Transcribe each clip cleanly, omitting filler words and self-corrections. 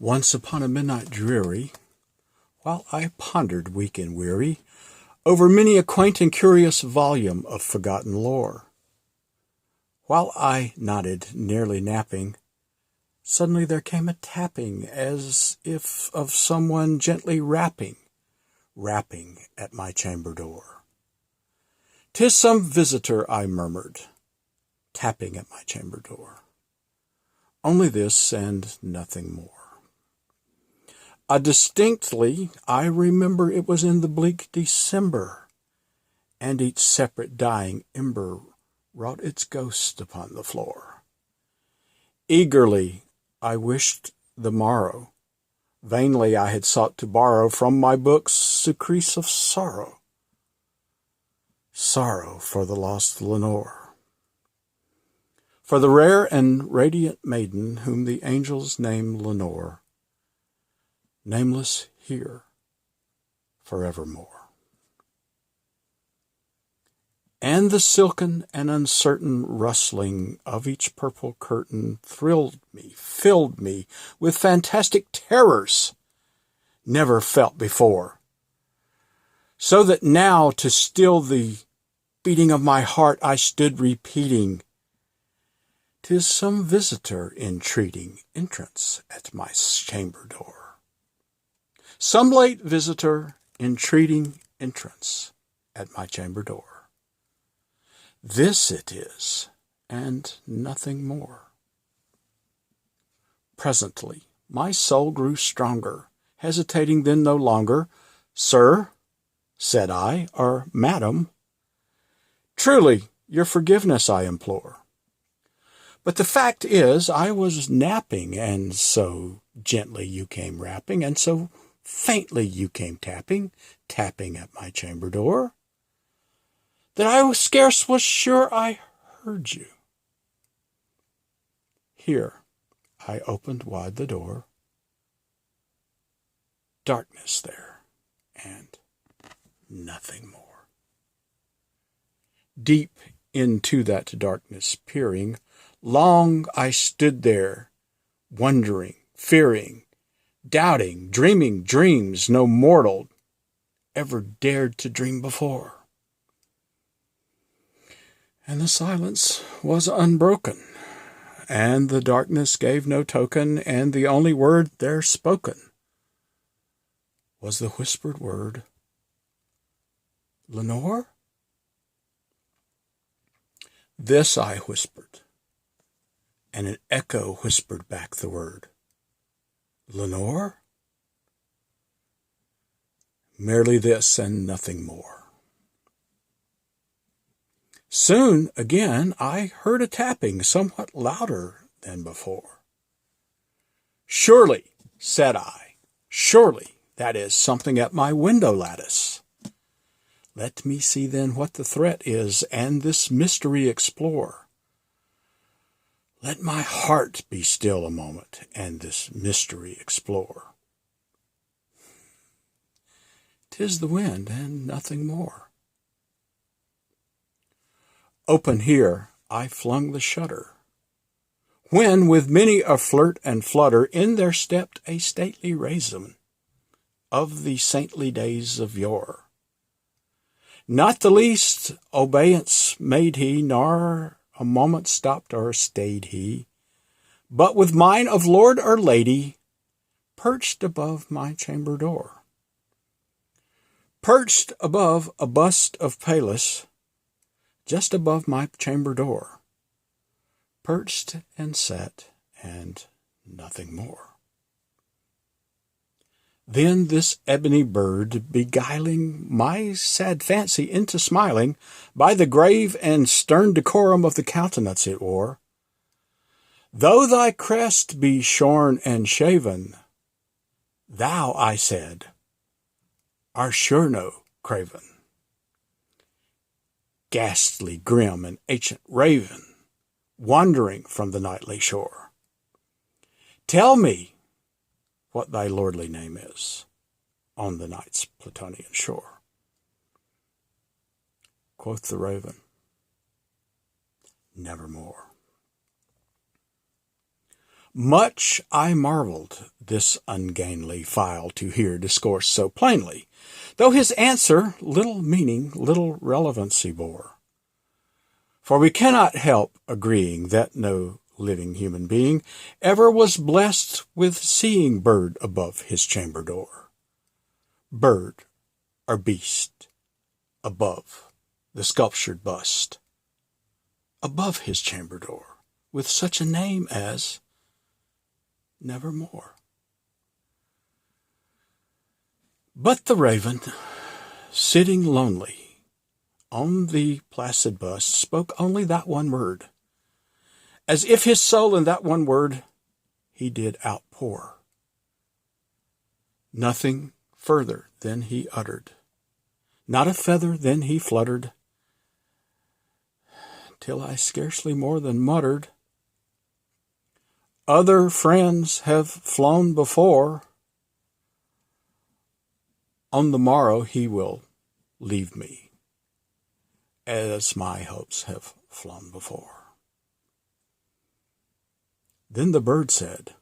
Once upon a midnight dreary, while I pondered weak and weary over many a quaint and curious volume of forgotten lore, while I nodded, nearly napping, suddenly there came a tapping, as if of someone gently rapping at my chamber door. "'Tis some visitor," I murmured, tapping at my chamber door. Only this and nothing more. Distinctly I remember it was in the bleak December, and each separate dying ember wrought its ghost upon the floor. Eagerly I wished the morrow. Vainly I had sought to borrow from my books sucrese of sorrow. Sorrow for the lost Lenore. For the rare and radiant maiden whom the angels name Lenore, nameless here forevermore. And the silken and uncertain rustling of each purple curtain thrilled me, filled me with fantastic terrors never felt before, so that now to still the beating of my heart I stood repeating, "'Tis some visitor entreating entrance at my chamber door. Some late visitor entreating entrance at my chamber door. This it is, and nothing more." Presently my soul grew stronger, hesitating then no longer. "Sir," said I, "or madam, truly your forgiveness I implore. But the fact is I was napping, and so gently you came rapping, and so faintly you came tapping at my chamber door, that I scarce was sure I heard you." Here I opened wide the door. Darkness there, and nothing more. Deep into that darkness peering, long I stood there, wondering, fearing, doubting, dreaming dreams no mortal ever dared to dream before. And the silence was unbroken, and the darkness gave no token, and the only word there spoken was the whispered word, "Lenore?" This I whispered, and an echo whispered back the word, "Lenore?" Merely this and nothing more. Soon again I heard a tapping somewhat louder than before. "Surely," said I, "surely that is something at my window lattice. Let me see then what the threat is, and this mystery explore. Let my heart be still a moment, and this mystery explore. 'Tis the wind, and nothing more." Open here I flung the shutter, when with many a flirt and flutter in there stepped a stately raisin of the saintly days of yore. Not the least obeisance made he, nor a moment stopped or stayed he, but with mine of lord or lady perched above my chamber door. Perched above a bust of Pallas, just above my chamber door. Perched and sat, and nothing more. Then this ebony bird, beguiling my sad fancy into smiling by the grave and stern decorum of the countenance it wore, "Though thy crest be shorn and shaven, thou," I said, "art sure no craven, ghastly, grim, and ancient raven, wandering from the nightly shore. Tell me what thy lordly name is on the night's Plutonian shore." Quoth the raven, "Nevermore." Much I marvelled this ungainly file to hear discourse so plainly, though his answer little meaning, little relevancy bore. For we cannot help agreeing that no living human being ever was blessed with seeing bird above his chamber door. Bird or beast above the sculptured bust, above his chamber door, with such a name as Nevermore. But the raven, sitting lonely on the placid bust, spoke only that one word, as if his soul in that one word he did outpour. Nothing further than he uttered, not a feather then he fluttered, till I scarcely more than muttered, "Other friends have flown before. On the morrow he will leave me, as my hopes have flown before." Then the bird said,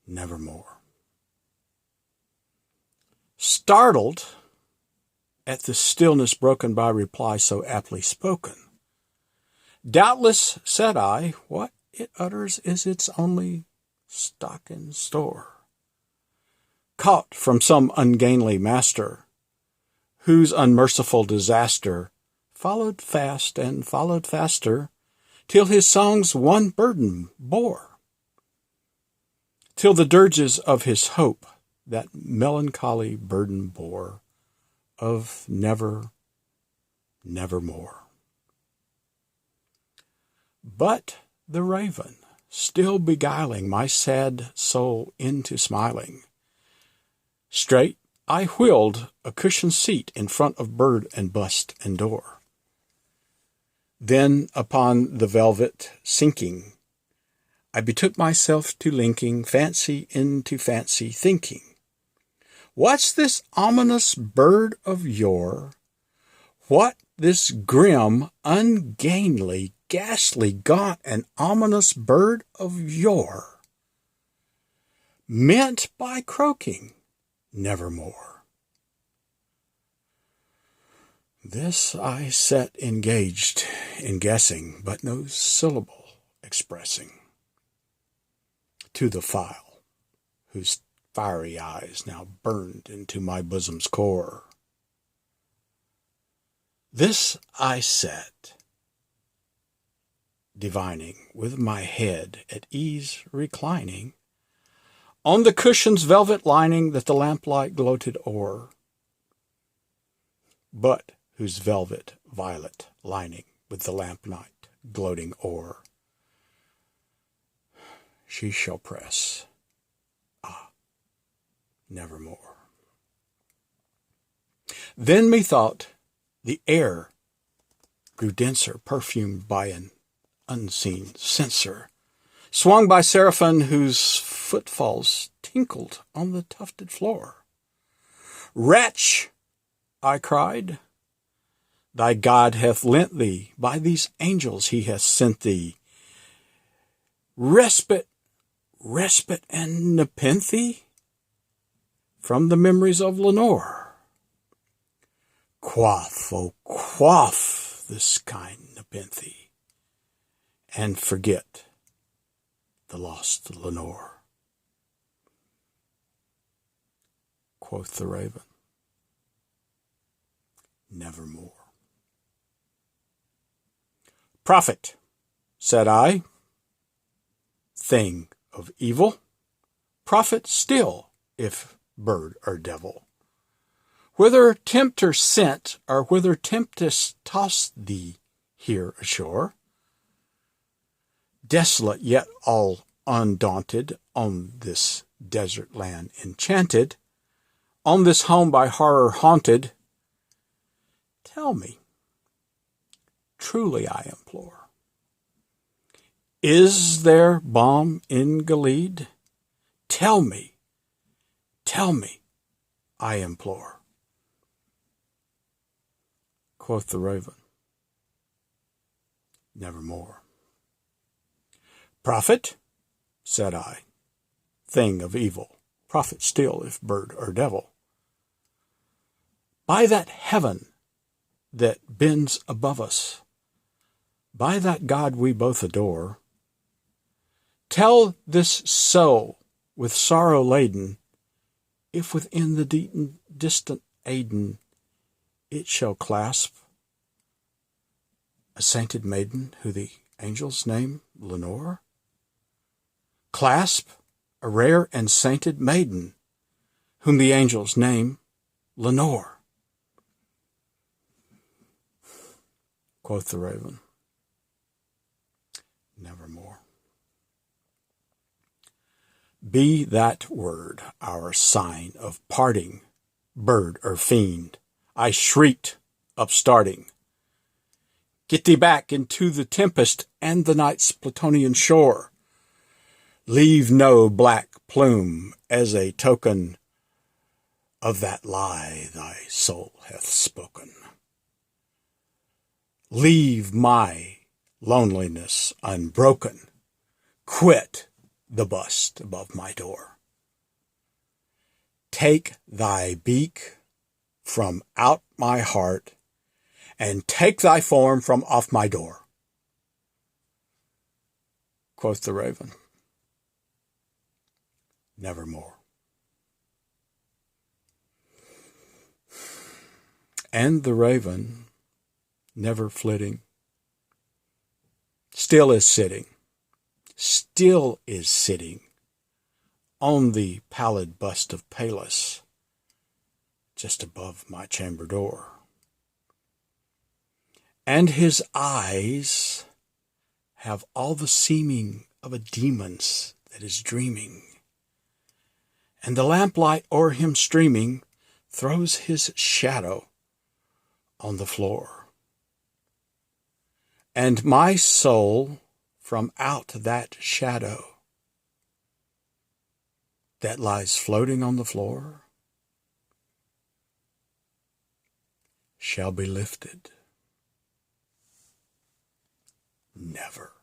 "Nevermore." Startled at the stillness broken by reply so aptly spoken, "Doubtless," said I, "what it utters is its only stock in store, caught from some ungainly master, whose unmerciful disaster followed fast and followed faster, till his songs one burden bore, till the dirges of his hope that melancholy burden bore of never, nevermore." But the raven, still beguiling my sad soul into smiling, straight I wheeled a cushioned seat in front of bird and bust and door. Then upon the velvet sinking, I betook myself to linking fancy into fancy, thinking, what's this ominous bird of yore? What this grim, ungainly, ghastly, gaunt, and ominous bird of yore meant by croaking nevermore? This I sat engaged in guessing, but no syllable expressing to the file, whose fiery eyes now burned into my bosom's core. This I sat, divining, with my head at ease reclining, on the cushion's velvet lining that the lamplight gloated o'er, but whose velvet violet lining with the lamplight gloating o'er she shall press, nevermore. Then methought the air grew denser, perfumed by an unseen censer, swung by seraphim whose footfalls tinkled on the tufted floor. "Wretch," I cried, "thy God hath lent thee, by these angels he hath sent thee, respite and nepenthe from the memories of Lenore. Quaff, oh quaff this kind nepenthe, and forget the lost Lenore." Quoth the raven, "Nevermore." "Prophet," said I, "thing of evil, prophet still, if bird or devil, whither tempter sent, or whither tempest tossed thee here ashore, desolate yet all undaunted, on this desert land enchanted, on this home by horror haunted, tell me, truly I implore, is there balm in Gilead? Tell me, I implore." Quoth the raven, "Nevermore." "Prophet," said I, thing of evil, prophet still if bird or devil. By that heaven that bends above us, by that God we both adore, tell this soul with sorrow laden, if within the distant Aden it shall clasp a sainted maiden who the angels name Lenore? Clasp a rare and sainted maiden whom the angels name Lenore. Quoth the raven, nevermore. Be that word our sign of parting, bird or fiend, I shrieked, upstarting. Get thee back into the tempest and the night's Plutonian shore. Leave no black plume as a token of that lie thy soul hath spoken. Leave my loneliness unbroken. Quit the bust above my door. Take thy beak from out my heart, and take thy form from off my door. Quoth the raven, nevermore. And the raven, never flitting, still is sitting on the pallid bust of Pallas, just above my chamber door. And his eyes have all the seeming of a demon's that is dreaming, and the lamplight o'er him streaming throws his shadow on the floor. And my soul from out that shadow that lies floating on the floor shall be lifted never